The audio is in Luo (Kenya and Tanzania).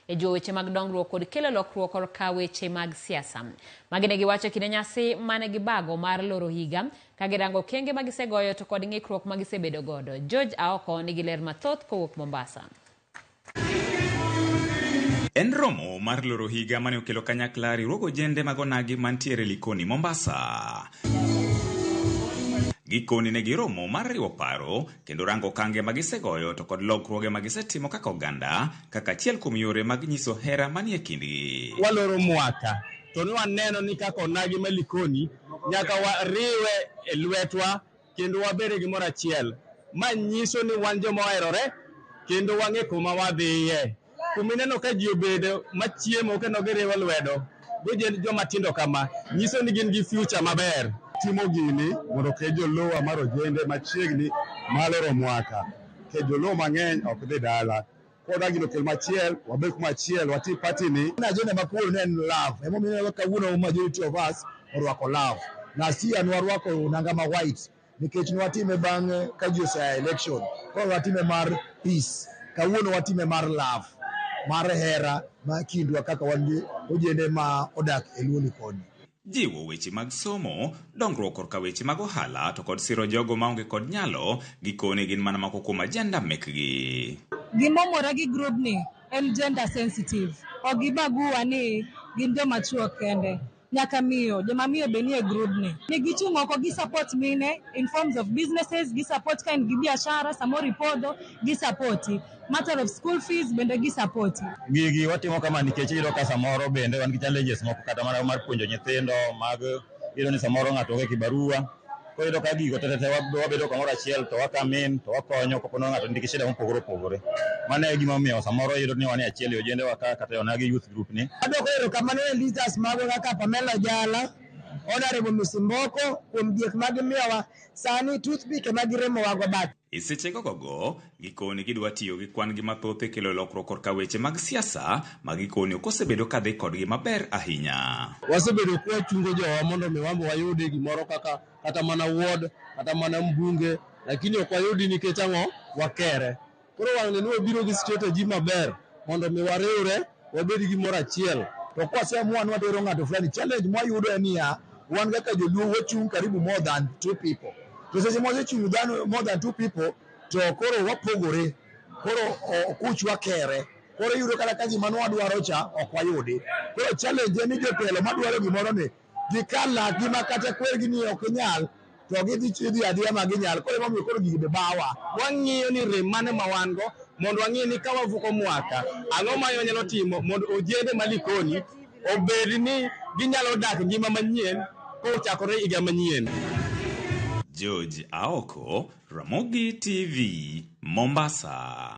e weche mag dongruok kod kelo lokruok korka weche mag siasa. Magi ne giwacho kinde nyasi mane gibago mar loro higa ka girango kenge magisegoyo to kod ng'ikruok magisebedo godo. George Aoko nigi ler mathoth kowuok Mombasa. En romo mar loro higa mane okelo kanyakla riwruog ojende mag onagi mantiere Likoni, Mombasa. Gikoni ne giromo mar riwo paro kendo rango kange magisegoyo to kod lokruoge magisetimo kaka oganda kaka achiel kuom yore mag nyiso hera manie kindgi. Waloro mwaka to ne waneno ni kaka onagi ma Likoni nyaka wariwe e lwetwa kendo wabere gimoro achiel. Ma nyiso ni wan joma oherore kendo wang'e kuma wadhiye. Kumineno ka ji obedo machiemo kendo giriwo lwedo joma tindo kama nyiso ni gin gi future maber. Timo gini mondo ke jolowa mar ojende machiegni maloro mwaka ke jolowa mang'eny ok dhi dala koda gino kel machiel wabed kuma achiel wati party ni na jene makuru ne love emo mine kawuono majority of us orwako love na si anwarwako nanga ma white nikech nwatime bang' ka ji osea election ko watime mar peace kawuono watime mar love mar hera ma kindwa kaka wan ojende ma odak e Likoni. Jiwo weche mag somo, dongruok korka weche mag ohala to kod siro jogo maonge kod nyalo gikone gin mana moko kuom ajenda mekgi. Gimomora gi group ni en gender sensitive. Ogibagua ni gin joma chuo kende. Nyaka miyo, joma miyo be nie group ni. Ni gichung' oko gi support mine in forms of businesses, gi support kind gi biashara, samori podho, gi support. Matter of school fees bende gi support. Gigi watimo kama nikech iyudo ka samoro bende wan gi challenges moko kata mana mar puonjo nyithindo mag iyudo ni samoro ng'ato onge kibarua. Ko iyudo ka gigo tete wabedo kamoro achiel to wakamin to wakonyo kopono ng'ato nigi shida mopogore opogore. Mano e gima omiyo samoro iyudo ni wan e achiel ojende waka kata onagi youth group ni. Adoko ero kamano e leaders mago kaka Pamela Jala, Honorable Musimboko kuom diek mag miyawa sani toothpick magiremo wago bat. Seche gogo gikoni gidwa tiyo gi kwan gi mathoth e kelo lokruok korka weche mag siasa magikoni okosebedo kadhi kodgi maber ahinya. Wasebedo kwa chungo jowa mondo miwambo wayudi gimoro kata mana ward kata mana mbunge lakini ok wayudi nikech ang'o wakere. Koro wang'ne ni wabiro gi strategy maber mondo miwariwre wabed gimoro achiel. To kwa sema wan watero ng'ato fulani challenge mwayudo en niya wan kaka joluo wachung' karibu more than 2 people. To seche mose chung' more than 2 people to koro wapogore koro kuch wakere koro yudo kala ka gima nwadwaro cha ok wayudi. Koro challenge ni jotelo madwaro gimoro ni gikala gima kata kwergi ni ok nyal to gidhi adhiya ma ginyal koro emomiyo koro gigi be bawa. Wang'iyo ni rem mane ma wan go mondo wang'e ni ka wavuko mwaka ang'o ma nyalo timo mondo ojende ma Likoni obed ni ginyalo dak ngima manyien kochakore higa manyien. George Aoko, Ramogi TV, Mombasa.